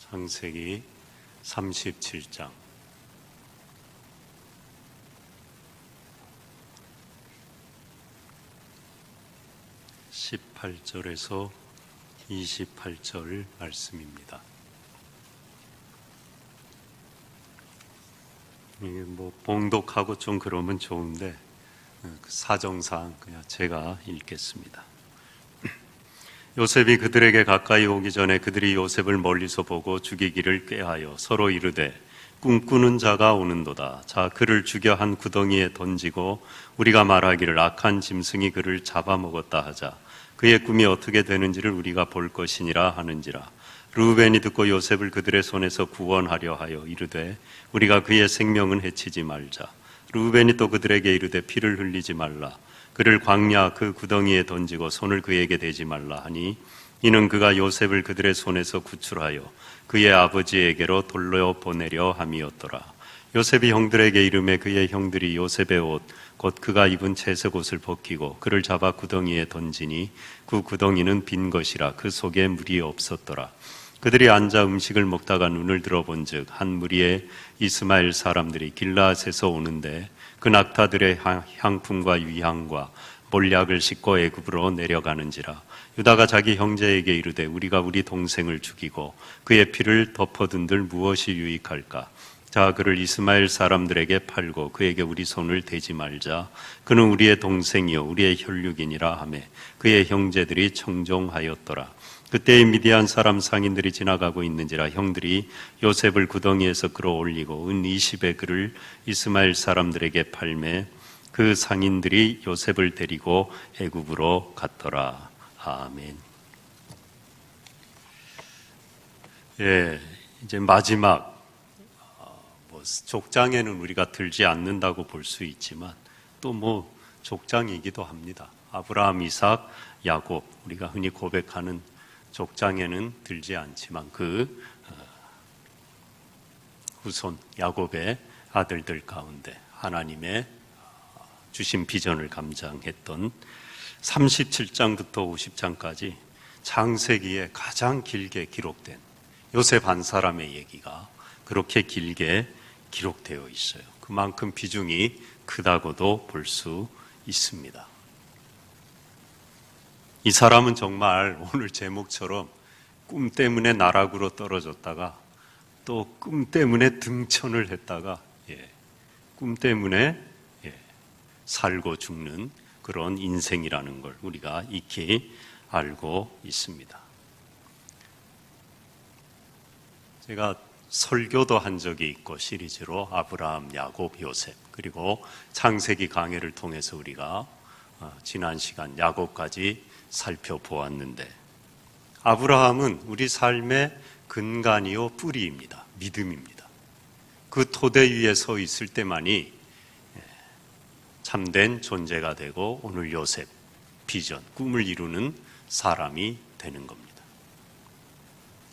창세기 37장 18절에서 28절 말씀입니다. 이게 봉독하고 좀 그러면 좋은데 사정상 그냥 제가 읽겠습니다. 요셉이 그들에게 가까이 오기 전에 그들이 요셉을 멀리서 보고 죽이기를 꾀하여 서로 이르되 꿈꾸는 자가 오는도다. 자, 그를 죽여 한 구덩이에 던지고 우리가 말하기를 악한 짐승이 그를 잡아먹었다 하자. 그의 꿈이 어떻게 되는지를 우리가 볼 것이니라 하는지라. 르우벤이 듣고 요셉을 그들의 손에서 구원하려 하여 이르되 우리가 그의 생명은 해치지 말자. 르우벤이 또 그들에게 이르되 피를 흘리지 말라. 그를 광야 그 구덩이에 던지고 손을 그에게 대지 말라 하니 이는 그가 요셉을 그들의 손에서 구출하여 그의 아버지에게로 돌려보내려 함이었더라. 요셉이 형들에게 이르매 그의 형들이 요셉의 옷 곧 그가 입은 채색 옷을 벗기고 그를 잡아 구덩이에 던지니 그 구덩이는 빈 것이라 그 속에 물이 없었더라. 그들이 앉아 음식을 먹다가 눈을 들어본즉 한 무리의 이스마엘 사람들이 길라앗에서 오는데 그 낙타들의 향품과 위향과 몰약을 싣고 애굽으로 내려가는지라. 유다가 자기 형제에게 이르되 우리가 우리 동생을 죽이고 그의 피를 덮어둔들 무엇이 유익할까? 자, 그를 이스마엘 사람들에게 팔고 그에게 우리 손을 대지 말자. 그는 우리의 동생이요 우리의 혈육이니라 하매 그의 형제들이 청종하였더라. 그때의 미디안 사람 상인들이 지나가고 있는지라 형들이 요셉을 구덩이에서 끌어올리고 은 20의 그를 이스마엘 사람들에게 팔매 그 상인들이 요셉을 데리고 애굽으로 갔더라. 아멘. 예, 이제 마지막 족장에는 우리가 들지 않는다고 볼 수 있지만 또 족장이기도 합니다. 아브라함, 이삭, 야곱, 우리가 흔히 고백하는 족장에는 들지 않지만 그 후손 야곱의 아들들 가운데 하나님의 주신 비전을 감장했던 37장부터 50장까지 창세기에 가장 길게 기록된 요셉 한 사람의 얘기가 그렇게 길게 기록되어 있어요. 그만큼 비중이 크다고도 볼 수 있습니다. 이 사람은 정말 오늘 제목처럼 꿈 때문에 나락으로 떨어졌다가 또 꿈 때문에 등천을 했다가 꿈 때문에 살고 죽는 그런 인생이라는 걸 우리가 익히 알고 있습니다. 제가 설교도 한 적이 있고 시리즈로 아브라함, 야곱, 요셉 그리고 창세기 강해를 통해서 우리가 지난 시간 야곱까지 살펴보았는데 아브라함은 우리 삶의 근간이요 뿌리입니다. 믿음입니다. 그 토대 위에 서 있을 때만이 참된 존재가 되고 오늘 요셉, 비전, 꿈을 이루는 사람이 되는 겁니다.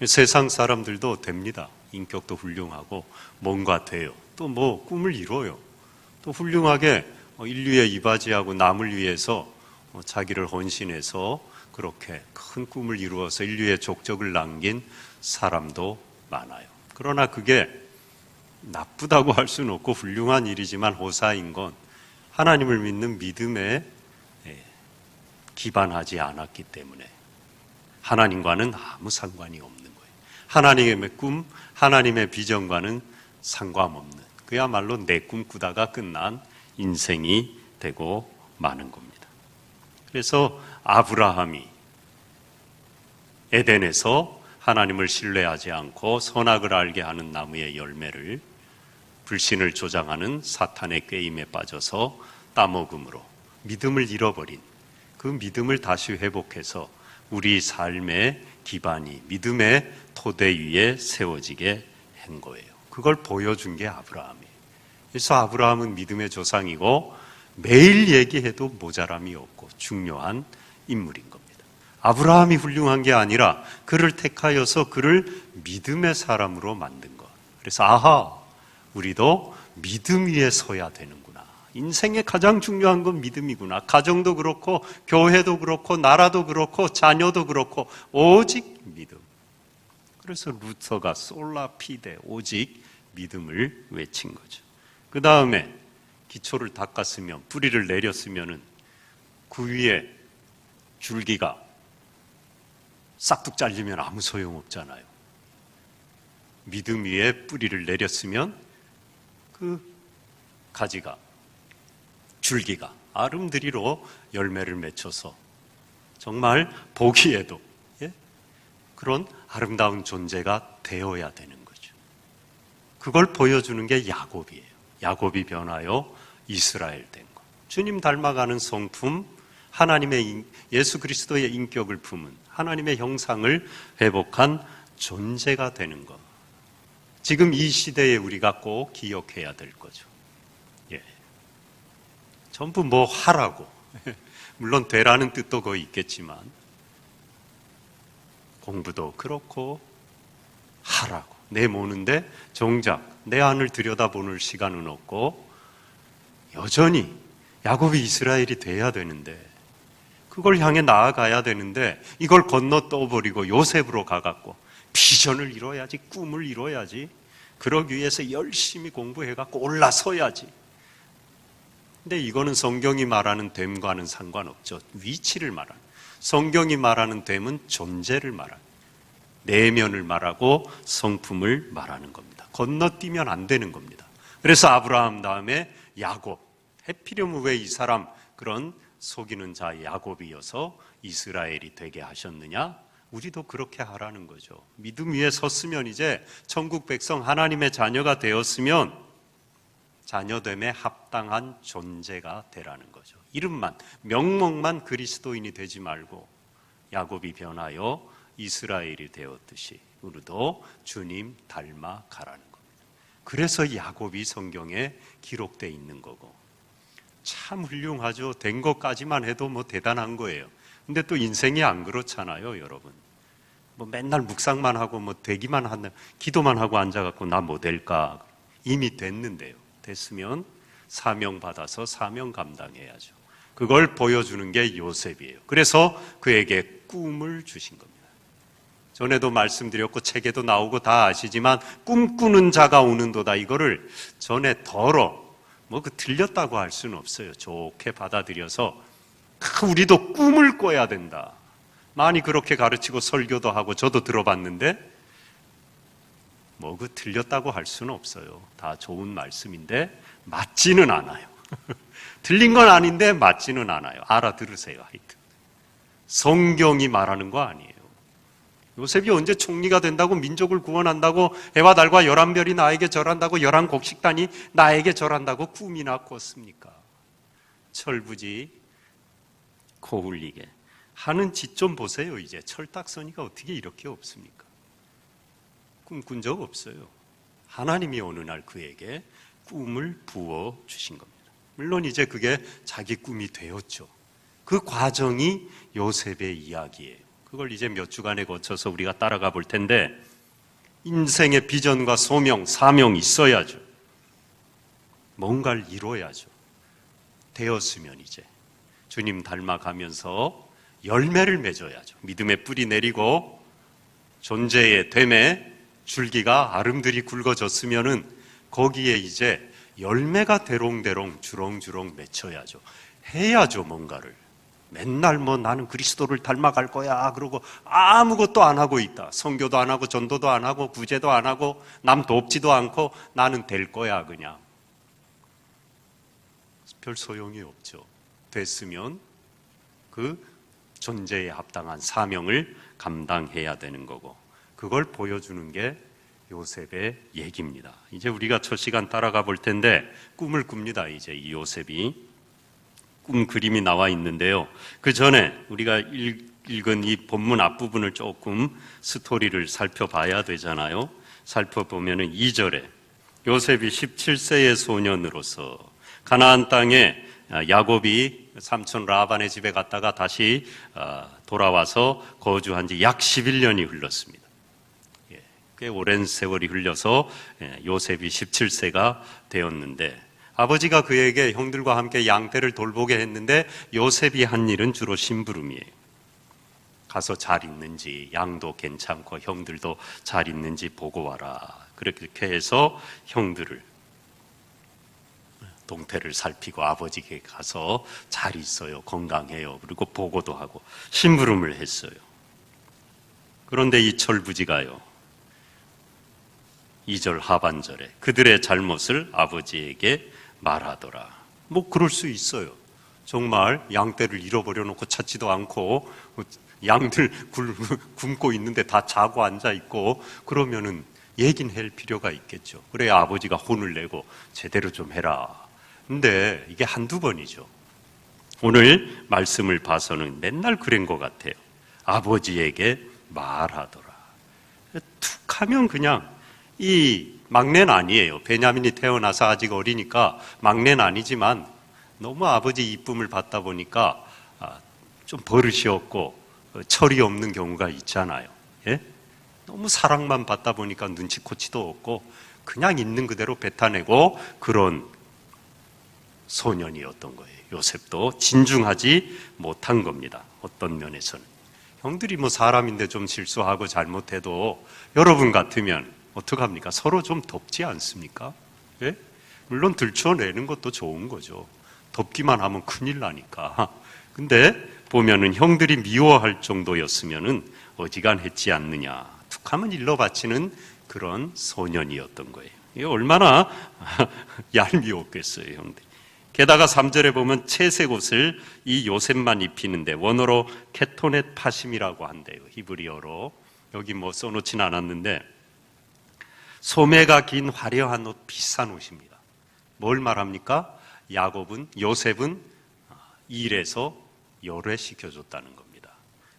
세상 사람들도 됩니다. 인격도 훌륭하고 뭔가 돼요. 또 꿈을 이뤄요. 또 훌륭하게 인류에 이바지하고 남을 위해서 자기를 헌신해서 그렇게 큰 꿈을 이루어서 인류의 족적을 남긴 사람도 많아요. 그러나 그게 나쁘다고 할 수는 없고 훌륭한 일이지만 호사인 건 하나님을 믿는 믿음에 기반하지 않았기 때문에 하나님과는 아무 상관이 없는 거예요. 하나님의 꿈, 하나님의 비전과는 상관없는 그야말로 내 꿈꾸다가 끝난 인생이 되고 마는 겁니다. 그래서 아브라함이 에덴에서 하나님을 신뢰하지 않고 선악을 알게 하는 나무의 열매를 불신을 조장하는 사탄의 꾀임에 빠져서 따먹음으로 믿음을 잃어버린 그 믿음을 다시 회복해서 우리 삶의 기반이 믿음의 토대 위에 세워지게 한 거예요. 그걸 보여준 게 아브라함이에요. 그래서 아브라함은 믿음의 조상이고 매일 얘기해도 모자람이 없고 중요한 인물인 겁니다. 아브라함이 훌륭한 게 아니라 그를 택하여서 그를 믿음의 사람으로 만든 것. 그래서 우리도 믿음 위에 서야 되는구나. 인생의 가장 중요한 건 믿음이구나. 가정도 그렇고 교회도 그렇고 나라도 그렇고 자녀도 그렇고 오직 믿음. 그래서 루터가 솔라 피데, 오직 믿음을 외친 거죠. 그 다음에 기초를 닦았으면, 뿌리를 내렸으면은 그 위에 줄기가 싹둑 잘리면 아무 소용없잖아요. 믿음 위에 뿌리를 내렸으면 그 가지가, 줄기가 아름드리로 열매를 맺혀서 정말 보기에도 그런 아름다운 존재가 되어야 되는 거죠. 그걸 보여주는 게 야곱이에요. 야곱이 변하여 이스라엘 된 것. 주님 닮아가는 성품, 하나님의 예수 그리스도의 인격을 품은 하나님의 형상을 회복한 존재가 되는 것. 지금 이 시대에 우리가 꼭 기억해야 될 거죠. 전부 뭐 하라고. 물론 되라는 뜻도 거의 있겠지만 공부도 그렇고 하라고 내모는데 정작 내 안을 들여다보는 시간은 없고 여전히 야곱이 이스라엘이 돼야 되는데 그걸 향해 나아가야 되는데 이걸 건너 떠버리고 요셉으로 가갖고 비전을 이뤄야지, 꿈을 이뤄야지, 그러기 위해서 열심히 공부해갖고 올라서야지. 근데 이거는 성경이 말하는 됨과는 상관없죠. 위치를 말하는, 성경이 말하는 됨은 존재를 말하는, 내면을 말하고 성품을 말하는 겁니다. 건너뛰면 안 되는 겁니다. 그래서 아브라함 다음에 야곱, 해피려면 왜 이 사람 그런 속이는 자 야곱이어서 이스라엘이 되게 하셨느냐? 우리도 그렇게 하라는 거죠. 믿음 위에 섰으면 이제 천국 백성 하나님의 자녀가 되었으면 자녀됨에 합당한 존재가 되라는 거죠. 이름만, 명목만 그리스도인이 되지 말고 야곱이 변하여 이스라엘이 되었듯이 우리도 주님 닮아 가라는 겁니다. 그래서 야곱이 성경에 기록되어 있는 거고, 참 훌륭하죠. 된 것까지만 해도 뭐 대단한 거예요. 근데 또 인생이 안 그렇잖아요, 여러분. 뭐 맨날 묵상만 하고 뭐 되기만 하는, 기도만 하고 앉아갖고 나 뭐 될까? 이미 됐는데요. 됐으면 사명 받아서 사명 감당해야죠. 그걸 보여주는 게 요셉이에요. 그래서 그에게 꿈을 주신 겁니다. 전에도 말씀드렸고 책에도 나오고 다 아시지만 꿈꾸는 자가 오는도다, 이거를 전에 덜어 뭐 그 들렸다고 할 수는 없어요. 좋게 받아들여서 우리도 꿈을 꿔야 된다. 많이 그렇게 가르치고 설교도 하고 저도 들어봤는데 뭐 그 들렸다고 할 수는 없어요. 다 좋은 말씀인데 맞지는 않아요. 들린 건 아닌데 맞지는 않아요. 알아들으세요. 하여튼 성경이 말하는 거 아니에요. 요셉이 언제 총리가 된다고, 민족을 구원한다고, 해와 달과 11별이 나에게 절한다고, 11곡식단이 나에게 절한다고 꿈이나 꿨습니까? 철부지 코 흘리게 하는 짓 좀 보세요. 이제 철딱서니가 어떻게 이렇게 없습니까? 꿈꾼 적 없어요. 하나님이 어느 날 그에게 꿈을 부어 주신 겁니다. 물론 이제 그게 자기 꿈이 되었죠. 그 과정이 요셉의 이야기예요. 그걸 이제 몇 주간에 거쳐서 우리가 따라가 볼 텐데, 인생의 비전과 소명, 사명이 있어야죠. 뭔가를 이뤄야죠. 되었으면 이제 주님 닮아가면서 열매를 맺어야죠. 믿음의 뿌리 내리고 존재의 됨에 줄기가 아름드리 굵어졌으면은 거기에 이제 열매가 대롱대롱 주렁주렁 맺혀야죠. 해야죠, 뭔가를. 맨날 뭐 나는 그리스도를 닮아갈 거야 그러고 아무것도 안 하고 있다. 선교도 안 하고 전도도 안 하고 구제도 안 하고 남 돕지도 않고 나는 될 거야 그냥. 별 소용이 없죠. 됐으면 그 존재에 합당한 사명을 감당해야 되는 거고, 그걸 보여주는 게 요셉의 얘기입니다. 이제 우리가 첫 시간 따라가 볼 텐데 꿈을 꿉니다. 이제 이 요셉이 꿈 그림이 나와 있는데요. 그 전에 우리가 읽은 이 본문 앞부분을 조금 스토리를 살펴봐야 되잖아요. 살펴보면은 2절에 요셉이 17세의 소년으로서 가나안 땅에 야곱이 삼촌 라반의 집에 갔다가 다시 돌아와서 거주한 지 약 11년이 흘렀습니다. 꽤 오랜 세월이 흘려서 요셉이 17세가 되었는데, 아버지가 그에게 형들과 함께 양떼를 돌보게 했는데 요셉이 한 일은 주로 심부름이에요. 가서 잘 있는지, 양도 괜찮고 형들도 잘 있는지 보고 와라. 그렇게 해서 형들을 동태를 살피고 아버지에게 가서 잘 있어요, 건강해요, 그리고 보고도 하고 심부름을 했어요. 그런데 이 철부지가요, 2절 하반절에 그들의 잘못을 아버지에게 말하더라. 뭐 그럴 수 있어요. 정말 양떼를 잃어버려 놓고 찾지도 않고 양들 굶고 있는데 다 자고 앉아 있고 그러면은 얘긴 할 필요가 있겠죠. 그래야 아버지가 혼을 내고 제대로 좀 해라. 근데 이게 한두 번이죠. 오늘 말씀을 봐서는 맨날 그런 것 같아요. 아버지에게 말하더라. 툭 하면 그냥 이 막내는 아니에요. 베냐민이 태어나서 아직 어리니까 막내는 아니지만 너무 아버지 이쁨을 받다 보니까 좀 버릇이 없고 철이 없는 경우가 있잖아요. 예? 너무 사랑만 받다 보니까 눈치코치도 없고 그냥 있는 그대로 뱉어내고 그런 소년이었던 거예요. 요셉도 진중하지 못한 겁니다. 어떤 면에서는. 형들이 뭐 사람인데 좀 실수하고 잘못해도 여러분 같으면 어떡합니까? 서로 좀 덮지 않습니까? 예? 물론 들춰내는 것도 좋은 거죠. 덮기만 하면 큰일 나니까. 근데 보면은 형들이 미워할 정도였으면은 어지간했지 않느냐. 툭 하면 일러 바치는 그런 소년이었던 거예요. 이게 얼마나 얄미웠겠어요, 형들. 게다가 3절에 보면 채색 옷을 이 요셉만 입히는데 원어로 케토넷 파심이라고 한대요. 히브리어로. 여기 뭐 써놓진 않았는데 소매가 긴 화려한 옷, 비싼 옷입니다. 뭘 말합니까? 요셉은 일해서 열애시켜줬다는 겁니다.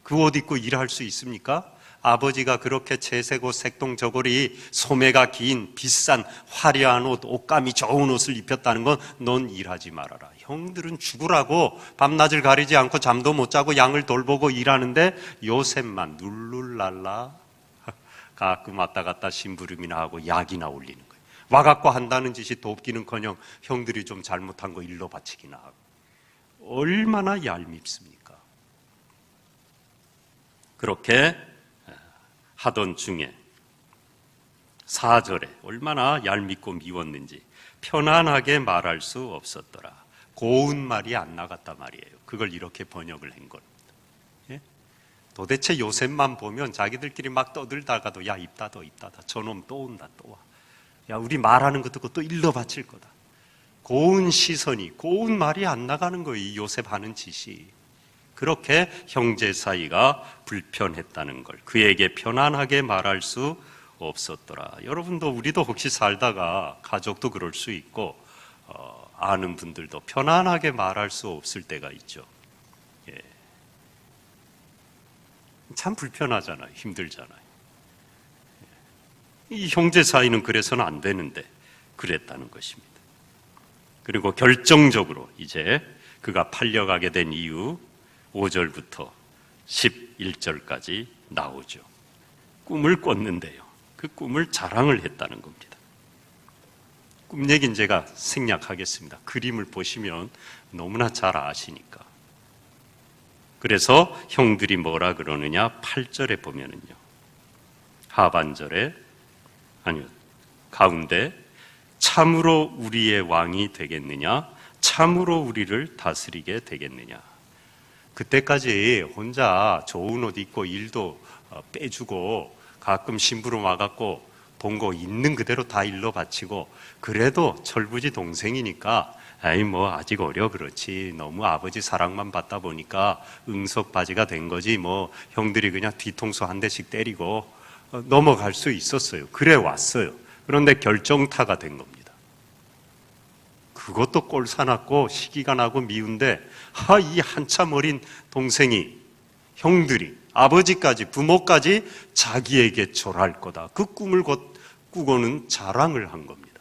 그 옷 입고 일할 수 있습니까? 아버지가 그렇게 채색 옷, 색동 저고리, 소매가 긴 비싼 화려한 옷, 옷감이 좋은 옷을 입혔다는 건 넌 일하지 말아라. 형들은 죽으라고 밤낮을 가리지 않고 잠도 못 자고 양을 돌보고 일하는데 요셉만 룰룰랄라 가끔 왔다 갔다 심부름이나 하고 약이나 올리는 거예요. 와갖고 한다는 짓이 돕기는커녕 형들이 좀 잘못한 거 일러 바치기나 하고. 얼마나 얄밉습니까? 그렇게 하던 중에 4절에 얼마나 얄밉고 미웠는지 편안하게 말할 수 없었더라. 고운 말이 안 나갔다 말이에요. 그걸 이렇게 번역을 한 겁니다. 예? 도대체 요셉만 보면 자기들끼리 막 떠들다가도 야 입다도 입다다 저놈 또 온다 또 와. 야 우리 말하는 거 듣고 또 일러 바칠 거다. 고운 시선이 고운 말이 안 나가는 거예요. 이 요셉 하는 짓이. 그렇게 형제 사이가 불편했다는 걸 그에게 편안하게 말할 수 없었더라. 여러분도 우리도 혹시 살다가 가족도 그럴 수 있고 아는 분들도 편안하게 말할 수 없을 때가 있죠. 예. 참 불편하잖아요. 힘들잖아요. 이 형제 사이는 그래서는 안 되는데 그랬다는 것입니다. 그리고 결정적으로 이제 그가 팔려가게 된 이유 5절부터 11절까지 나오죠. 꿈을 꿨는데요. 그 꿈을 자랑을 했다는 겁니다. 꿈 얘기는 제가 생략하겠습니다. 그림을 보시면 너무나 잘 아시니까. 그래서 형들이 뭐라 그러느냐 8절에 보면은요. 하반절에 아니요. 가운데 참으로 우리의 왕이 되겠느냐? 참으로 우리를 다스리게 되겠느냐? 그때까지 혼자 좋은 옷 입고 일도 빼주고 가끔 심부름 와갖고 본 거 있는 그대로 다 일러 바치고 그래도 철부지 동생이니까 아이 뭐 아직 어려 그렇지 너무 아버지 사랑만 받다 보니까 응석바지가 된 거지 뭐 형들이 그냥 뒤통수 한 대씩 때리고 넘어갈 수 있었어요. 그래 왔어요. 그런데 결정타가 된 겁니다. 그것도 꼴사납고 시기가 나고 미운데 이 한참 어린 동생이 형들이 아버지까지 부모까지 자기에게 절할 거다. 그 꿈을 꾸고는 자랑을 한 겁니다.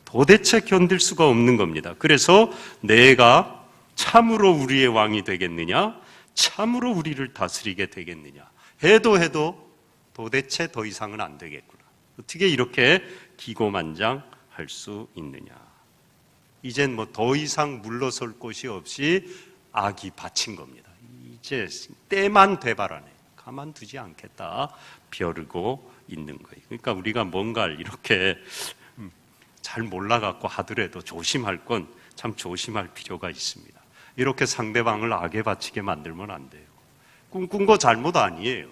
도대체 견딜 수가 없는 겁니다. 그래서 내가 참으로 우리의 왕이 되겠느냐? 참으로 우리를 다스리게 되겠느냐? 해도 도대체 더 이상은 안 되겠구나. 어떻게 이렇게 기고만장할 수 있느냐? 이젠 뭐 더 이상 물러설 곳이 없이 악이 바친 겁니다. 이제 때만 되바라네. 가만두지 않겠다. 벼르고 있는 거예요. 그러니까 우리가 뭔가를 이렇게 잘 몰라갖고 하더라도 조심할 건 참 조심할 필요가 있습니다. 이렇게 상대방을 악에 바치게 만들면 안 돼요. 꿈꾼 거 잘못 아니에요.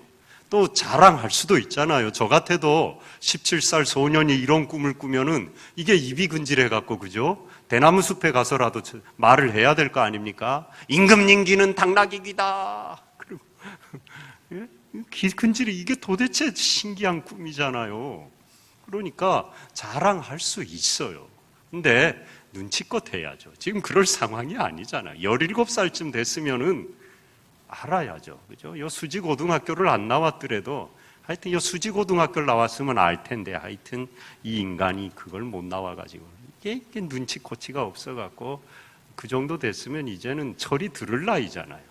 또 자랑할 수도 있잖아요. 저 같아도 17살 소년이 이런 꿈을 꾸면은 이게 입이 근질해갖고, 그죠? 대나무 숲에 가서라도 말을 해야 될 거 아닙니까? 임금님기는 당나귀기다. 그리고 근질이 이게 도대체 신기한 꿈이잖아요. 그러니까 자랑할 수 있어요. 근데 눈치껏 해야죠. 지금 그럴 상황이 아니잖아요. 17살쯤 됐으면은 알아야죠. 그죠? 요 수지고등학교를 안 나왔더라도 하여튼 요 수지고등학교를 나왔으면 알 텐데 하여튼 이 인간이 그걸 못 나와가지고 이게 눈치코치가 없어갖고 그 정도 됐으면 이제는 철이 들을 나이잖아요.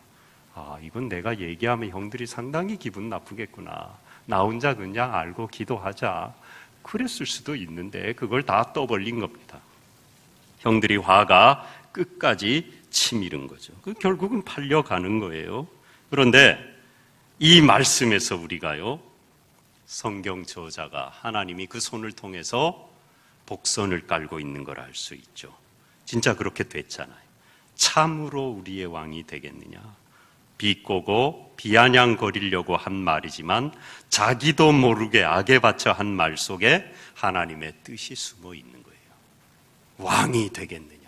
아, 이건 내가 얘기하면 형들이 상당히 기분 나쁘겠구나. 나 혼자 그냥 알고 기도하자. 그랬을 수도 있는데 그걸 다 떠벌린 겁니다. 형들이 화가 끝까지 치밀은 거죠. 결국은 팔려가는 거예요. 그런데 이 말씀에서 우리가요, 성경 저자가 하나님이 그 손을 통해서 복선을 깔고 있는 걸 알 수 있죠. 진짜 그렇게 됐잖아요. 참으로 우리의 왕이 되겠느냐? 비꼬고 비아냥거리려고 한 말이지만 자기도 모르게 악에 바쳐 한 말 속에 하나님의 뜻이 숨어 있는 거예요. 왕이 되겠느냐?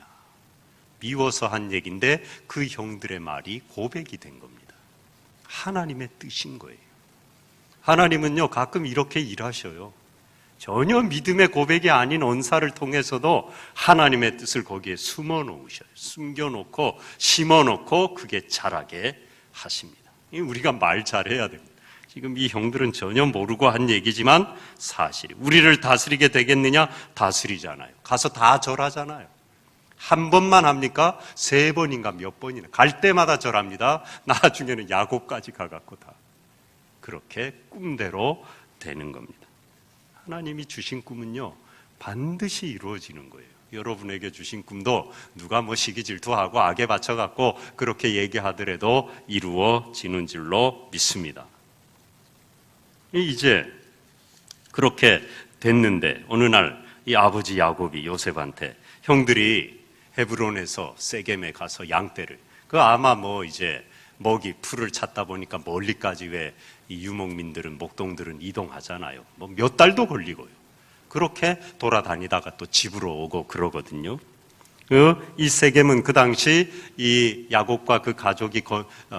미워서 한 얘기인데 그 형들의 말이 고백이 된 겁니다. 하나님의 뜻인 거예요. 하나님은요, 가끔 이렇게 일하셔요. 전혀 믿음의 고백이 아닌 언사를 통해서도 하나님의 뜻을 거기에 숨어 놓으셔요. 숨겨놓고 심어놓고 그게 자라게 하십니다. 우리가 말 잘해야 됩니다. 지금 이 형들은 전혀 모르고 한 얘기지만 사실 우리를 다스리게 되겠느냐? 다스리잖아요. 가서 다 절하잖아요. 한 번만 합니까? 3번인가 몇 번이나 갈 때마다 절합니다. 나중에는 야곱까지 가갖고 다 그렇게 꿈대로 되는 겁니다. 하나님이 주신 꿈은요, 반드시 이루어지는 거예요. 여러분에게 주신 꿈도 누가 뭐 시기 질투하고 악에 바쳐갖고 그렇게 얘기하더라도 이루어지는 줄로 믿습니다. 이제 그렇게 됐는데 어느 날 이 아버지 야곱이 요셉한테 형들이 헤브론에서 세겜에 가서 양떼를, 그 아마 뭐 이제 먹이 풀을 찾다 보니까 멀리까지 왜 이 유목민들은 목동들은 이동하잖아요. 뭐 몇 달도 걸리고요. 그렇게 돌아다니다가 또 집으로 오고 그러거든요. 이 세겜은 그 당시 이 야곱과 그 가족이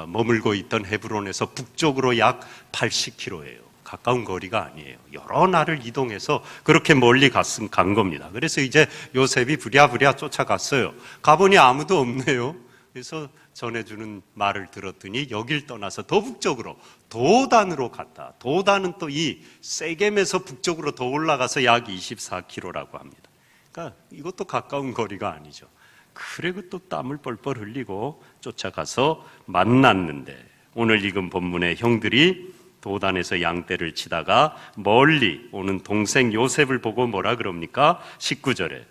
머물고 있던 헤브론에서 북쪽으로 약 80km예요. 가까운 거리가 아니에요. 여러 날을 이동해서 그렇게 멀리 간 겁니다. 그래서 이제 요셉이 부랴부랴 쫓아갔어요. 가보니 아무도 없네요. 그래서 전해주는 말을 들었더니 여길 떠나서 더 북쪽으로 도단으로 갔다. 도단은 또 이 세겜에서 북쪽으로 더 올라가서 약 24km라고 합니다. 그러니까 이것도 가까운 거리가 아니죠. 그리고 또 땀을 뻘뻘 흘리고 쫓아가서 만났는데 오늘 읽은 본문의 형들이 도단에서 양떼를 치다가 멀리 오는 동생 요셉을 보고 뭐라 그럽니까? 19절에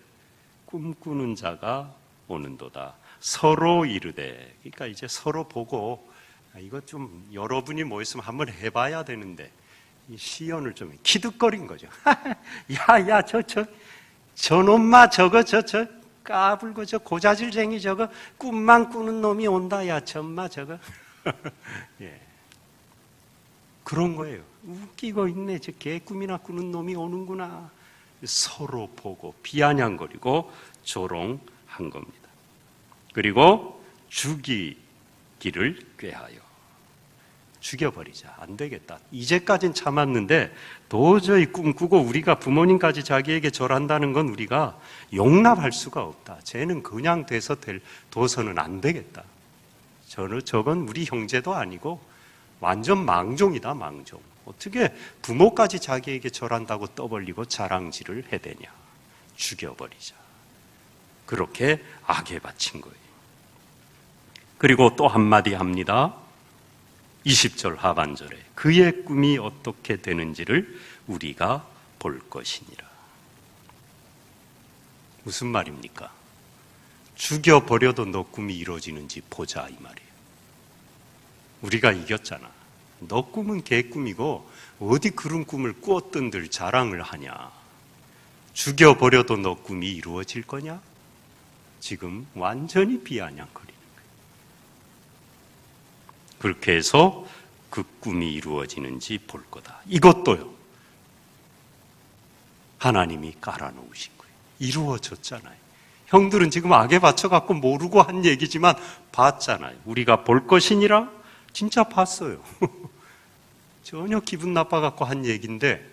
꿈꾸는 자가 오는도다. 서로 이르되, 그러니까 이제 서로 보고 이거 좀 여러분이 모였으면 한번 해봐야 되는데 이 시연을 좀 키득거린 거죠. 야야 저놈마 저거 까불고 저 고자질쟁이 저거 꿈만 꾸는 놈이 온다. 야 전마 저거. 예. 그런 거예요. 웃기고 있네. 저 개꿈이나 꾸는 놈이 오는구나. 서로 보고 비아냥거리고 조롱한 겁니다. 그리고 죽이기를 꾀하여. 죽여버리자. 안 되겠다. 이제까진 참았는데 도저히 꿈꾸고 우리가 부모님까지 자기에게 절한다는 건 우리가 용납할 수가 없다. 쟤는 그냥 둬서는 안 되겠다. 저건 우리 형제도 아니고 완전 망종이다, 망종. 어떻게 부모까지 자기에게 절한다고 떠벌리고 자랑질을 해대냐. 죽여버리자. 그렇게 악에 바친 거예요. 그리고 또 한마디 합니다. 20절 하반절에 그의 꿈이 어떻게 되는지를 우리가 볼 것이니라. 무슨 말입니까? 죽여버려도 너 꿈이 이루어지는지 보자 이 말이에요. 우리가 이겼잖아. 너 꿈은 개꿈이고 어디 그런 꿈을 꾸었던들 자랑을 하냐. 죽여버려도 너 꿈이 이루어질 거냐? 지금 완전히 비아냥거리는 거예요. 그렇게 해서 그 꿈이 이루어지는지 볼 거다. 이것도요, 하나님이 깔아놓으신 거예요. 이루어졌잖아요. 형들은 지금 악에 받쳐갖고 모르고 한 얘기지만 봤잖아요. 우리가 볼 것이니라 진짜 봤어요. 전혀 기분 나빠갖고 한 얘기인데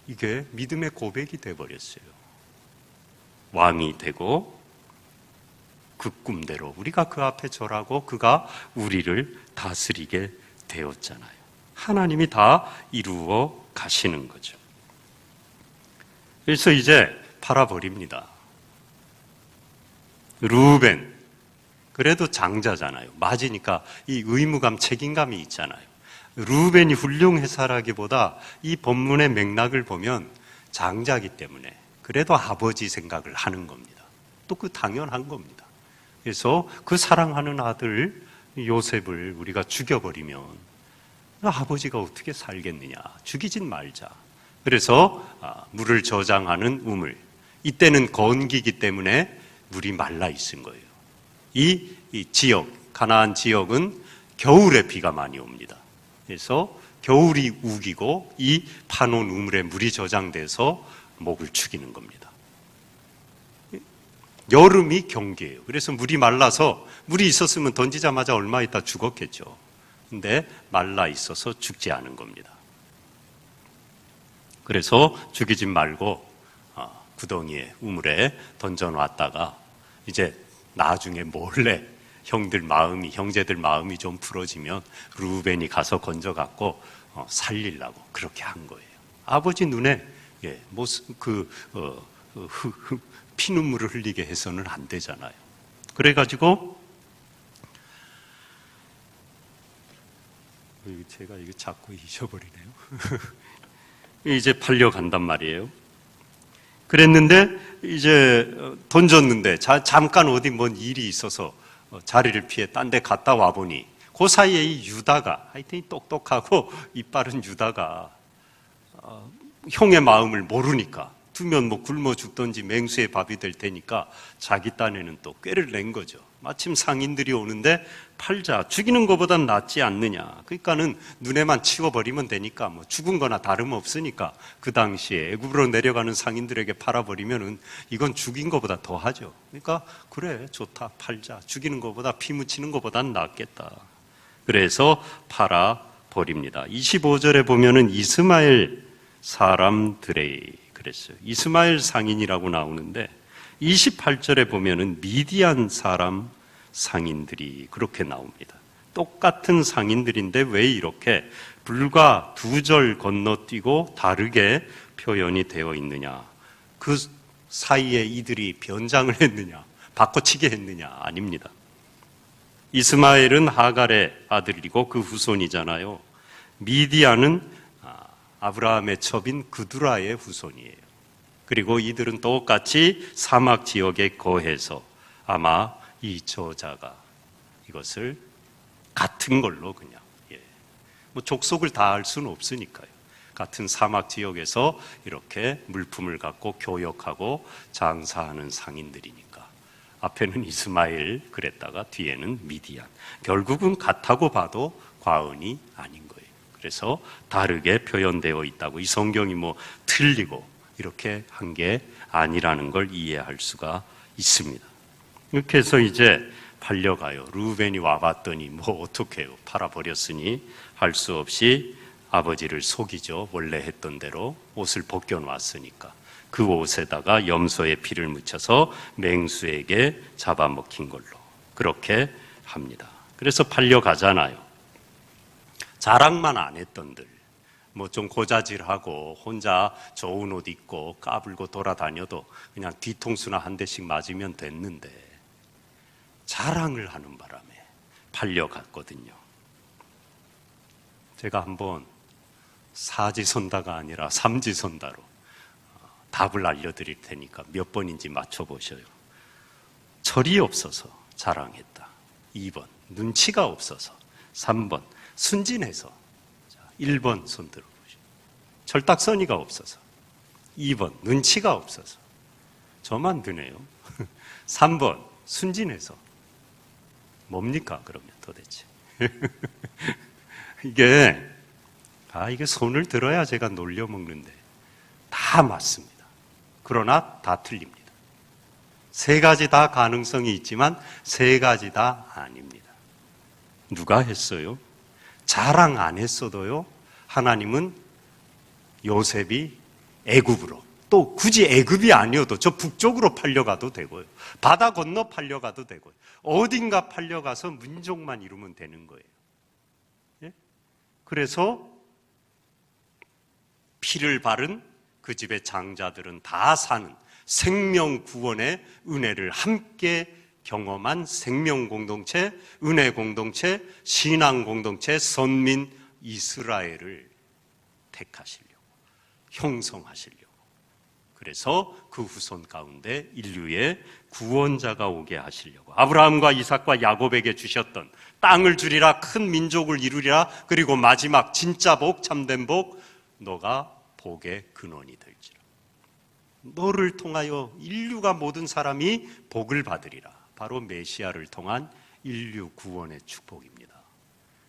이게 믿음의 고백이 돼버렸어요. 왕이 되고 그 꿈대로 우리가 그 앞에 절하고 그가 우리를 다스리게 되었잖아요. 하나님이 다 이루어 가시는 거죠. 그래서 이제 팔아버립니다. 루벤, 그래도 장자잖아요. 맞으니까 이 의무감, 책임감이 있잖아요. 루벤이 훌륭해서라기보다 이 본문의 맥락을 보면 장자이기 때문에 그래도 아버지 생각을 하는 겁니다. 또 그 당연한 겁니다. 그래서 그 사랑하는 아들 요셉을 우리가 죽여버리면 아버지가 어떻게 살겠느냐. 죽이진 말자. 그래서 물을 저장하는 우물, 이때는 건기이기 때문에 물이 말라 있은 거예요. 이 지역, 가나안 지역은 겨울에 비가 많이 옵니다. 그래서 겨울이 우기고 이 파놓은 우물에 물이 저장돼서 목을 죽이는 겁니다. 여름이 경계예요. 그래서 물이 말라서, 물이 있었으면 던지자마자 얼마 있다 죽었겠죠. 근데 말라 있어서 죽지 않은 겁니다. 그래서 죽이지 말고 구덩이에, 우물에 던져놨다가 이제 나중에 몰래 형제들 마음이 좀 풀어지면 루벤이 가서 건져갖고 살리려고 그렇게 한 거예요. 아버지 눈에 피눈물을 흘리게 해서는 안 되잖아요. 그래가지고 제가 이거 자꾸 잊어버리네요. 이제 팔려간단 말이에요. 그랬는데 이제 던졌는데 잠깐 어디 뭔 일이 있어서 자리를 피해 딴 데 갔다 와보니 그 사이에 이 유다가, 하여튼 똑똑하고 이빠른 유다가 형의 마음을 모르니까 두면 뭐 굶어 죽든지 맹수의 밥이 될 테니까 자기 딴에는 또 꾀를 낸 거죠. 마침 상인들이 오는데 팔자, 죽이는 것보단 낫지 않느냐. 그러니까는 눈에만 치워버리면 되니까 뭐 죽은 거나 다름없으니까 그 당시에 애굽으로 내려가는 상인들에게 팔아버리면은 이건 죽인 것보다 더 하죠. 그러니까 그래, 좋다, 팔자. 죽이는 것보다 피 묻히는 것보단 낫겠다. 그래서 팔아버립니다. 25절에 보면은 이스마엘 사람들의 그랬어요. 이스마엘 상인이라고 나오는데 28절에 보면은 미디안 사람 상인들이 그렇게 나옵니다. 똑같은 상인들인데 왜 이렇게 불과 2절 건너뛰고 다르게 표현이 되어 있느냐. 그 사이에 이들이 변장을 했느냐, 바꿔치기 했느냐? 아닙니다. 이스마엘은 하갈의 아들이고 그 후손이잖아요. 미디안은 아브라함의 첩인 그두라의 후손이에요. 그리고 이들은 똑같이 사막 지역에 거해서 아마 이 저자가 이것을 같은 걸로 그냥 뭐 족속을 다 알 수는 없으니까요. 같은 사막 지역에서 이렇게 물품을 갖고 교역하고 장사하는 상인들이니까 앞에는 이스마엘 그랬다가 뒤에는 미디안. 결국은 같다고 봐도 과언이 아닌 거예요. 그래서 다르게 표현되어 있다고, 이 성경이 뭐 틀리고 이렇게 한 게 아니라는 걸 이해할 수가 있습니다. 이렇게 해서 이제 팔려가요. 루벤이 와봤더니 뭐 어떡해요. 팔아버렸으니 할 수 없이 아버지를 속이죠. 원래 했던 대로 옷을 벗겨놨으니까. 그 옷에다가 염소의 피를 묻혀서 맹수에게 잡아먹힌 걸로 그렇게 합니다. 그래서 팔려가잖아요. 자랑만 안 했던들, 뭐 좀 고자질하고 혼자 좋은 옷 입고 까불고 돌아다녀도 그냥 뒤통수나 한 대씩 맞으면 됐는데 자랑을 하는 바람에 팔려갔거든요. 제가 한번 사지선다가 아니라 삼지선다로 답을 알려드릴 테니까 몇 번인지 맞춰보셔요. 철이 없어서 자랑했다. 2번, 눈치가 없어서. 3번, 순진해서. 자, 1번 손 들어보시죠. 철딱서니가 없어서. 2번 눈치가 없어서. 저만 드네요. 3번 순진해서. 뭡니까 그러면 도대체? 이게 손을 들어야 제가 놀려먹는데 다 맞습니다. 그러나 다 틀립니다. 세 가지 다 가능성이 있지만 세 가지 다 아닙니다. 누가 했어요? 자랑 안 했어도요, 하나님은 요셉이 애굽으로, 또 굳이 애굽이 아니어도 저 북쪽으로 팔려가도 되고요, 바다 건너 팔려가도 되고요, 어딘가 팔려가서 민족만 이루면 되는 거예요. 예? 그래서 피를 바른 그 집의 장자들은 다 사는 생명 구원의 은혜를 함께 경험한 생명 공동체, 은혜 공동체, 신앙 공동체, 선민 이스라엘을 택하시려고, 형성하시려고. 그래서 그 후손 가운데 인류의 구원자가 오게 하시려고 아브라함과 이삭과 야곱에게 주셨던 땅을 주리라, 큰 민족을 이루리라, 그리고 마지막 진짜 복, 참된 복, 너가 복의 근원이 될지라. 너를 통하여 인류가 모든 사람이 복을 받으리라. 바로 메시아를 통한 인류 구원의 축복입니다.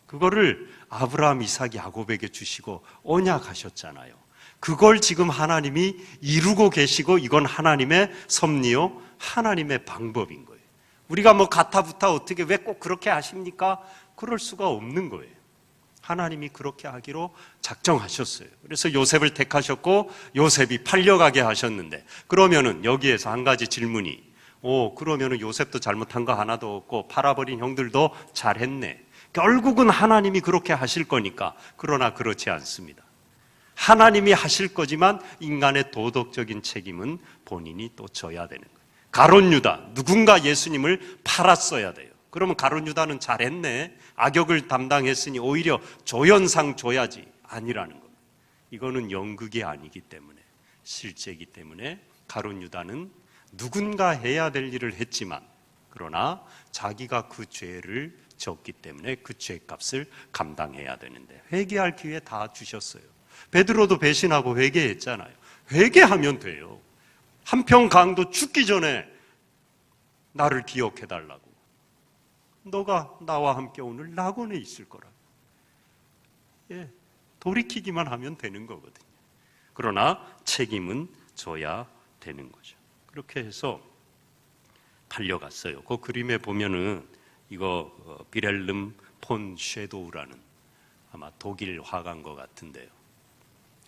그거를 아브라함, 이삭, 야곱에게 주시고 언약하셨잖아요. 그걸 지금 하나님이 이루고 계시고, 이건 하나님의 섭리요, 하나님의 방법인 거예요. 우리가 가타부타 어떻게 왜 꼭 그렇게 하십니까? 그럴 수가 없는 거예요. 하나님이 그렇게 하기로 작정하셨어요. 그래서 요셉을 택하셨고 요셉이 팔려가게 하셨는데, 그러면은 여기에서 한 가지 질문이, 그러면은 요셉도 잘못한 거 하나도 없고 팔아버린 형들도 잘했네. 결국은 하나님이 그렇게 하실 거니까. 그러나 그렇지 않습니다. 하나님이 하실 거지만 인간의 도덕적인 책임은 본인이 또 져야 되는 거예요. 가룟 유다, 누군가 예수님을 팔았어야 돼요. 그러면 가룟 유다는 잘했네, 악역을 담당했으니 오히려 조연상 줘야지, 아니라는 겁니다. 이거는 연극이 아니기 때문에, 실제이기 때문에 가룟 유다는 누군가 해야 될 일을 했지만, 그러나 자기가 그 죄를 졌기 때문에 그 죄값을 감당해야 되는데 회개할 기회 다 주셨어요. 베드로도 배신하고 회개했잖아요. 회개하면 돼요. 한평 강도 죽기 전에 나를 기억해달라고. 너가 나와 함께 오늘 낙원에 있을 거라. 돌이키기만 하면 되는 거거든요. 그러나 책임은 져야 되는 거죠. 그렇게 해서 팔려갔어요. 그 그림에 보면은 이거 비렐름 폰 쉐도우라는 아마 독일 화가인 것 같은데요.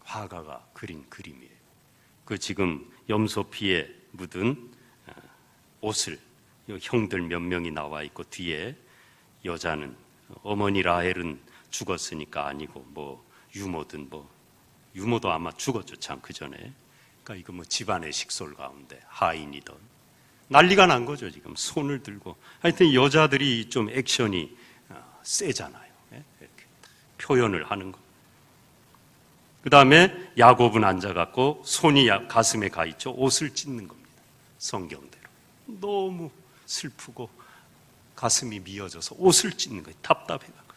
화가가 그린 그림이에요. 그 지금 염소피에 묻은 옷을 형들 몇 명이 나와 있고, 뒤에 여자는, 어머니 라헬은 죽었으니까 아니고 유모든 유모도 아마 죽었죠, 참 그 전에. 그러니까 이거 집안의 식솔 가운데 하인이던 난리가 난 거죠. 지금 손을 들고. 하여튼 여자들이 좀 액션이 세잖아요. 이렇게 표현을 하는 거. 그 다음에 야곱은 앉아갖고 손이 가슴에 가 있죠. 옷을 찢는 겁니다. 성경대로. 너무 슬프고 가슴이 미어져서 옷을 찢는 거예요. 답답해갖고.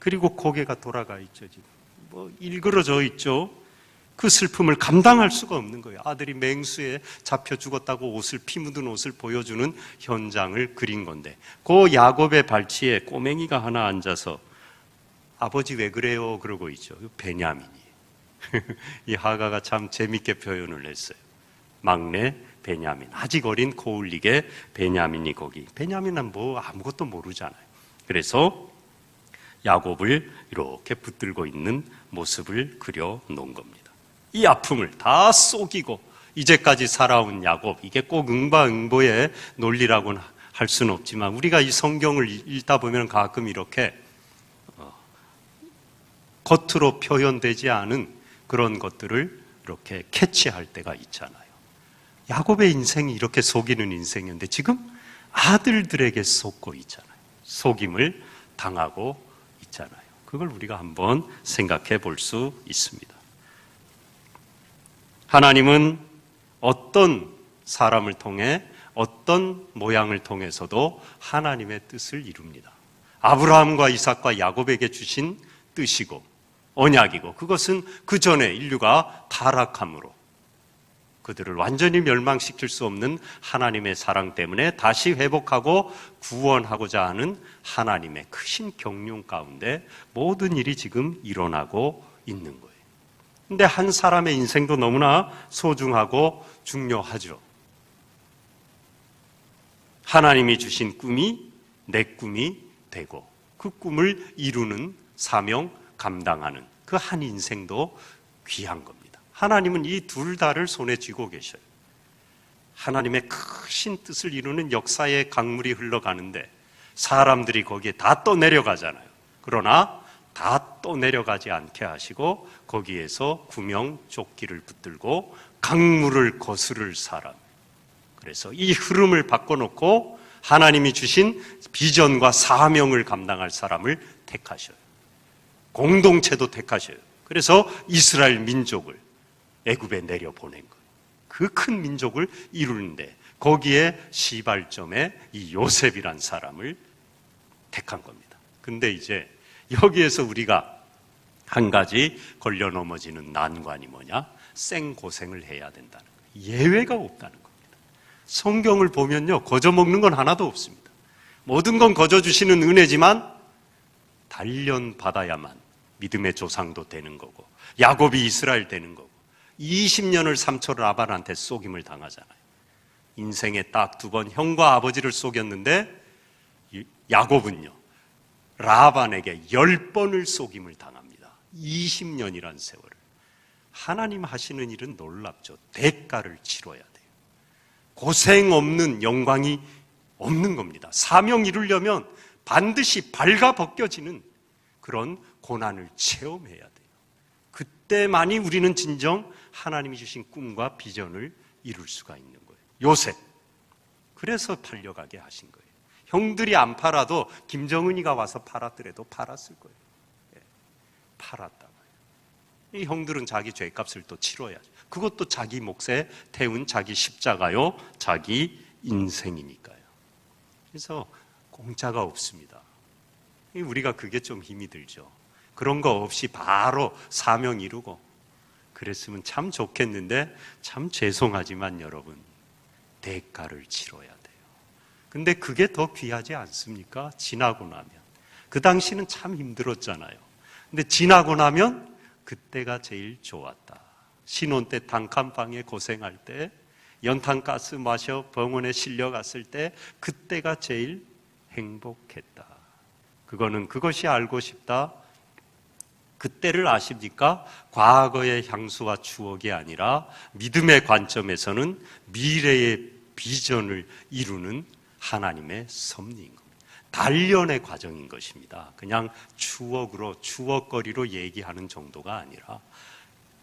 그리고 고개가 돌아가 있죠. 지금 일그러져 있죠. 그 슬픔을 감당할 수가 없는 거예요. 아들이 맹수에 잡혀 죽었다고 피 묻은 옷을 보여주는 현장을 그린 건데, 그 야곱의 발치에 꼬맹이가 하나 앉아서 아버지 왜 그래요? 그러고 있죠. 베냐민이. 이 하가가 참 재밌게 표현을 했어요. 막내 베냐민, 아직 어린 코울릭의 베냐민이 거기. 베냐민은 아무것도 모르잖아요. 그래서 야곱을 이렇게 붙들고 있는 모습을 그려 놓은 겁니다. 이 아픔을 다 속이고 이제까지 살아온 야곱, 이게 꼭 응바응보의 논리라고는 할 수는 없지만, 우리가 이 성경을 읽다 보면 가끔 이렇게 겉으로 표현되지 않은 그런 것들을 이렇게 캐치할 때가 있잖아요. 야곱의 인생이 이렇게 속이는 인생이었는데 지금 아들들에게 속고 있잖아요. 속임을 당하고 있잖아요. 그걸 우리가 한번 생각해 볼 수 있습니다. 하나님은 어떤 사람을 통해, 어떤 모양을 통해서도 하나님의 뜻을 이룹니다. 아브라함과 이삭과 야곱에게 주신 뜻이고 언약이고, 그것은 그 전에 인류가 타락함으로 그들을 완전히 멸망시킬 수 없는 하나님의 사랑 때문에 다시 회복하고 구원하고자 하는 하나님의 크신 경륜 가운데 모든 일이 지금 일어나고 있는 거예요. 근데 한 사람의 인생도 너무나 소중하고 중요하죠. 하나님이 주신 꿈이 내 꿈이 되고 그 꿈을 이루는 사명 감당하는 그 한 인생도 귀한 겁니다. 하나님은 이 둘 다를 손에 쥐고 계셔요. 하나님의 크신 뜻을 이루는 역사의 강물이 흘러가는데 사람들이 거기에 다 떠내려가잖아요. 그러나 다 떠내려가지 않게 하시고 거기에서 구명조끼를 붙들고 강물을 거스를 사람, 그래서 이 흐름을 바꿔놓고 하나님이 주신 비전과 사명을 감당할 사람을 택하셔요. 공동체도 택하셔요. 그래서 이스라엘 민족을 애굽에 내려보낸 거예요. 그 큰 민족을 이루는데 거기에 시발점에 이 요셉이란 사람을 택한 겁니다. 근데 이제 여기에서 우리가 한 가지 걸려 넘어지는 난관이 뭐냐? 생고생을 해야 된다는 거예요. 예외가 없다는 겁니다. 성경을 보면요, 거저 먹는 건 하나도 없습니다. 모든 건 거저 주시는 은혜지만 단련 받아야만 믿음의 조상도 되는 거고 야곱이 이스라엘 되는 거고 20년을 삼촌 라반한테 속임을 당하잖아요. 인생에 딱 2번 형과 아버지를 속였는데 야곱은요 라반에게 10번을 속임을 당합니다. 20년이란 세월을. 하나님 하시는 일은 놀랍죠. 대가를 치러야 돼요. 고생 없는 영광이 없는 겁니다. 사명 이루려면 반드시 발가 벗겨지는 그런 고난을 체험해야 돼요. 그때만이 우리는 진정 하나님이 주신 꿈과 비전을 이룰 수가 있는 거예요. 요셉, 그래서 팔려가게 하신 거예요. 형들이 안 팔아도 김정은이가 와서 팔았더라도 팔았을 거예요. 팔았다고요. 이 형들은 자기 죄값을 또 치러야죠. 그것도 자기 몫에 태운 자기 십자가요, 자기 인생이니까요. 그래서 공짜가 없습니다. 우리가 그게 좀 힘이 들죠. 그런 거 없이 바로 사명 이루고 그랬으면 참 좋겠는데 참 죄송하지만 여러분 대가를 치러야 돼요. 근데 그게 더 귀하지 않습니까? 지나고 나면. 그 당시는 참 힘들었잖아요. 근데 지나고 나면 그때가 제일 좋았다. 신혼 때 단칸방에 고생할 때, 연탄가스 마셔 병원에 실려갔을 때 그때가 제일 행복했다. 그거는 그것이 알고 싶다. 그때를 아십니까? 과거의 향수와 추억이 아니라 믿음의 관점에서는 미래의 비전을 이루는 하나님의 섭리인 겁니다. 단련의 과정인 것입니다. 그냥 추억으로, 추억거리로 얘기하는 정도가 아니라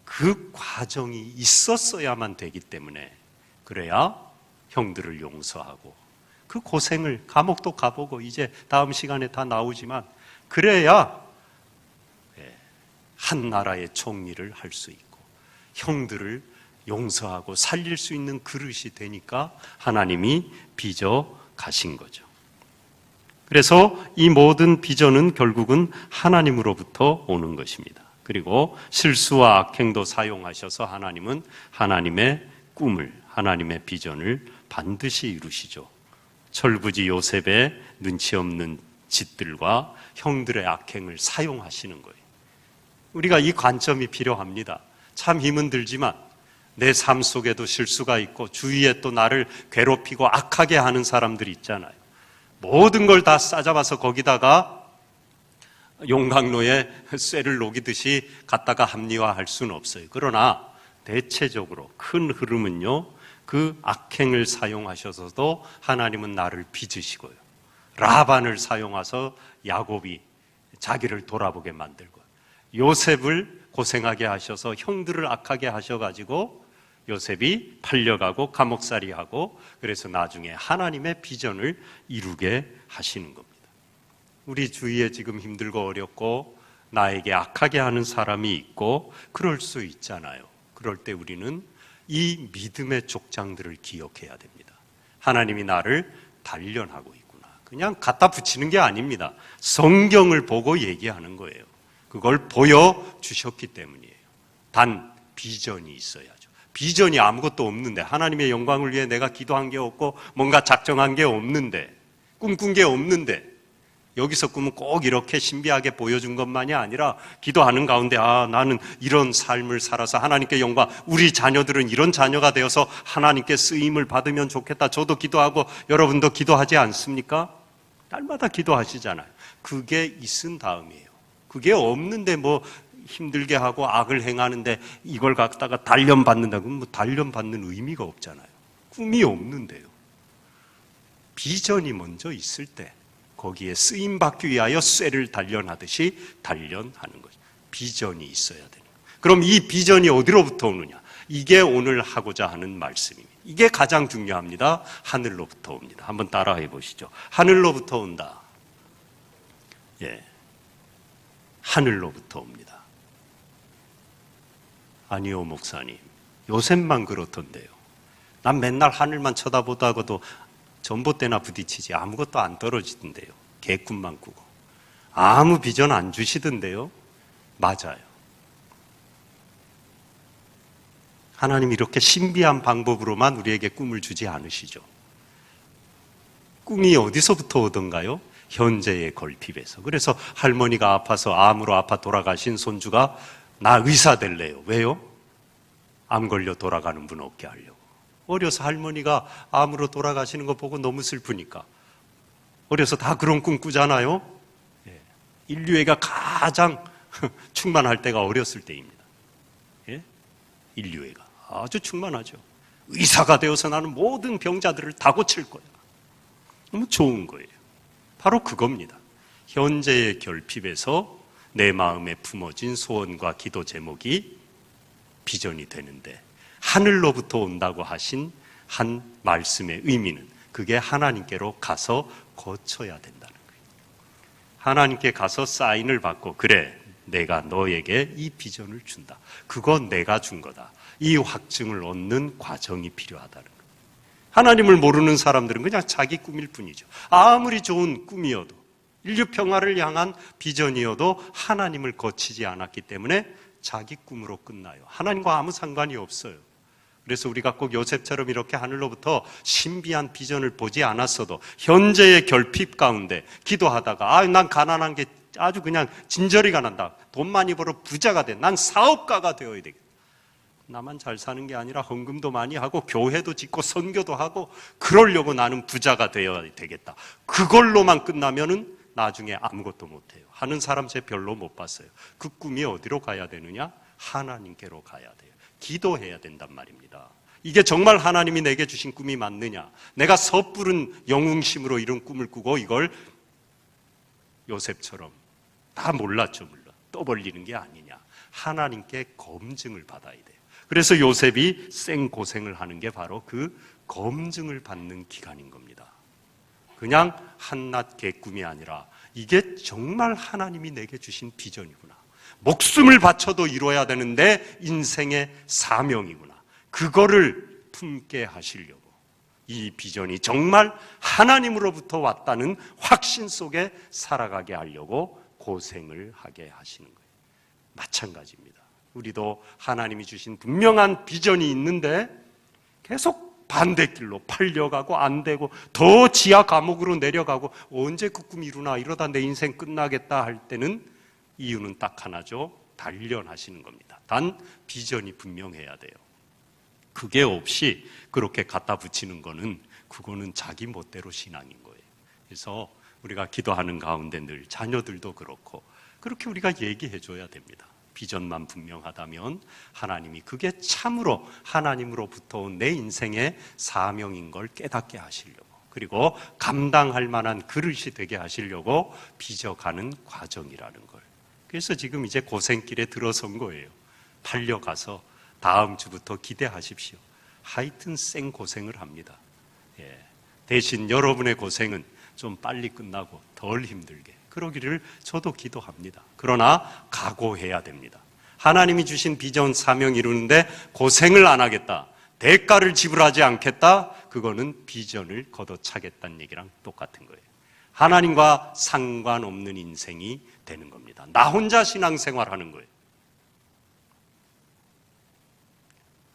그 과정이 있었어야만 되기 때문에 그래야 형들을 용서하고 그 고생을 감옥도 가보고 이제 다음 시간에 다 나오지만 그래야 한 나라의 총리를 할 수 있고 형들을 용서하고 살릴 수 있는 그릇이 되니까 하나님이 빚어 가신 거죠. 그래서 이 모든 비전은 결국은 하나님으로부터 오는 것입니다. 그리고 실수와 악행도 사용하셔서 하나님은 하나님의 꿈을, 하나님의 비전을 반드시 이루시죠. 철부지 요셉의 눈치 없는 짓들과 형들의 악행을 사용하시는 거예요. 우리가 이 관점이 필요합니다. 참 힘은 들지만 내 삶 속에도 실수가 있고 주위에 또 나를 괴롭히고 악하게 하는 사람들이 있잖아요. 모든 걸 다 싸잡아서 거기다가 용광로에 쇠를 녹이듯이 갖다가 합리화할 수는 없어요. 그러나 대체적으로 큰 흐름은요, 그 악행을 사용하셔서도 하나님은 나를 빚으시고요, 라반을 사용해서 야곱이 자기를 돌아보게 만들고, 요셉을 고생하게 하셔서 형들을 악하게 하셔가지고 요셉이 팔려가고 감옥살이하고, 그래서 나중에 하나님의 비전을 이루게 하시는 겁니다. 우리 주위에 지금 힘들고 어렵고 나에게 악하게 하는 사람이 있고 그럴 수 있잖아요. 그럴 때 우리는 이 믿음의 족장들을 기억해야 됩니다. 하나님이 나를 단련하고 있구나. 그냥 갖다 붙이는 게 아닙니다. 성경을 보고 얘기하는 거예요. 그걸 보여주셨기 때문이에요. 단 비전이 있어야죠. 비전이 아무것도 없는데, 하나님의 영광을 위해 내가 기도한 게 없고 뭔가 작정한 게 없는데, 꿈꾼 게 없는데, 여기서 꿈은 꼭 이렇게 신비하게 보여준 것만이 아니라 기도하는 가운데 나는 이런 삶을 살아서 하나님께 영광, 우리 자녀들은 이런 자녀가 되어서 하나님께 쓰임을 받으면 좋겠다. 저도 기도하고 여러분도 기도하지 않습니까? 날마다 기도하시잖아요. 그게 있은 다음이에요. 그게 없는데 뭐 힘들게 하고 악을 행하는데 이걸 갖다가 단련받는다. 그럼 뭐 단련받는 의미가 없잖아요. 꿈이 없는데요. 비전이 먼저 있을 때 거기에 쓰임받기 위하여 쇠를 단련하듯이 단련하는 거죠. 비전이 있어야 되는 거예요. 그럼 이 비전이 어디로부터 오느냐? 이게 오늘 하고자 하는 말씀입니다. 이게 가장 중요합니다. 하늘로부터 옵니다. 한번 따라해 보시죠. 하늘로부터 온다. 예, 하늘로부터 옵니다. 아니요, 목사님. 요셉만 그렇던데요. 난 맨날 하늘만 쳐다보다가도 전봇대나 부딪히지 아무것도 안 떨어지던데요. 개꿈만 꾸고. 아무 비전 안 주시던데요. 맞아요. 하나님 이렇게 신비한 방법으로만 우리에게 꿈을 주지 않으시죠. 꿈이 어디서부터 오던가요? 현재의 걸핍에서. 그래서 할머니가 아파서 암으로 아파 돌아가신 손주가 나 의사 될래요. 왜요? 암 걸려 돌아가는 분 없게 하려고. 어려서 할머니가 암으로 돌아가시는 거 보고 너무 슬프니까. 어려서 다 그런 꿈 꾸잖아요. 예. 인류애가 가장 충만할 때가 어렸을 때입니다. 예? 인류애가 아주 충만하죠. 의사가 되어서 나는 모든 병자들을 다 고칠 거야. 너무 좋은 거예요. 바로 그겁니다. 현재의 결핍에서 내 마음에 품어진 소원과 기도 제목이 비전이 되는데, 하늘로부터 온다고 하신 한 말씀의 의미는 그게 하나님께로 가서 거쳐야 된다는 거예요. 하나님께 가서 사인을 받고, 그래, 내가 너에게 이 비전을 준다. 그건 내가 준 거다. 이 확증을 얻는 과정이 필요하다는 거예요. 하나님을 모르는 사람들은 그냥 자기 꿈일 뿐이죠. 아무리 좋은 꿈이어도, 인류 평화를 향한 비전이어도 하나님을 거치지 않았기 때문에 자기 꿈으로 끝나요. 하나님과 아무 상관이 없어요. 그래서 우리가 꼭 요셉처럼 이렇게 하늘로부터 신비한 비전을 보지 않았어도 현재의 결핍 가운데 기도하다가 난 가난한 게 아주 그냥 진저리가 난다. 돈 많이 벌어 부자가 돼. 난 사업가가 되어야 되겠다. 나만 잘 사는 게 아니라 헌금도 많이 하고 교회도 짓고 선교도 하고 그러려고 나는 부자가 되어야 되겠다. 그걸로만 끝나면은 나중에 아무것도 못해요. 하는 사람 제 별로 못 봤어요. 그 꿈이 어디로 가야 되느냐? 하나님께로 가야 돼요. 기도해야 된단 말입니다. 이게 정말 하나님이 내게 주신 꿈이 맞느냐? 내가 섣부른 영웅심으로 이런 꿈을 꾸고 이걸 요셉처럼 다 몰랐죠, 물론. 떠벌리는 게 아니냐? 하나님께 검증을 받아야 돼요. 그래서 요셉이 생고생을 하는 게 바로 그 검증을 받는 기간인 겁니다. 그냥 한낱 개꿈이 아니라 이게 정말 하나님이 내게 주신 비전이구나. 목숨을 바쳐도 이루어야 되는데 인생의 사명이구나. 그거를 품게 하시려고 이 비전이 정말 하나님으로부터 왔다는 확신 속에 살아가게 하려고 고생을 하게 하시는 거예요. 마찬가지입니다. 우리도 하나님이 주신 분명한 비전이 있는데 계속 반대길로 팔려가고 안 되고 더 지하 감옥으로 내려가고 언제 그 꿈 이루나 이러다 내 인생 끝나겠다 할 때는 이유는 딱 하나죠. 단련하시는 겁니다. 단 비전이 분명해야 돼요. 그게 없이 그렇게 갖다 붙이는 거는 그거는 자기 멋대로 신앙인 거예요. 그래서 우리가 기도하는 가운데 늘 자녀들도 그렇고 그렇게 우리가 얘기해 줘야 됩니다. 비전만 분명하다면 하나님이 그게 참으로 하나님으로부터 온 내 인생의 사명인 걸 깨닫게 하시려고, 그리고 감당할 만한 그릇이 되게 하시려고 빚어가는 과정이라는 걸. 그래서 지금 이제 고생길에 들어선 거예요. 팔려가서 다음 주부터 기대하십시오. 하여튼 생고생을 합니다. 대신 여러분의 고생은 좀 빨리 끝나고 덜 힘들게 그러기를 저도 기도합니다. 그러나 각오해야 됩니다. 하나님이 주신 비전 사명 이루는데 고생을 안 하겠다, 대가를 지불하지 않겠다, 그거는 비전을 걷어차겠다는 얘기랑 똑같은 거예요. 하나님과 상관없는 인생이 되는 겁니다. 나 혼자 신앙생활하는 거예요.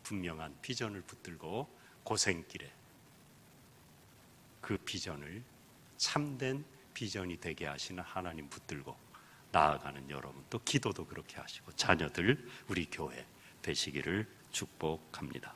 분명한 비전을 붙들고 고생길에 그 비전을 참된 비전이 되게 하시는 하나님 붙들고 나아가는 여러분, 또 기도도 그렇게 하시고 자녀들, 우리 교회 되시기를 축복합니다.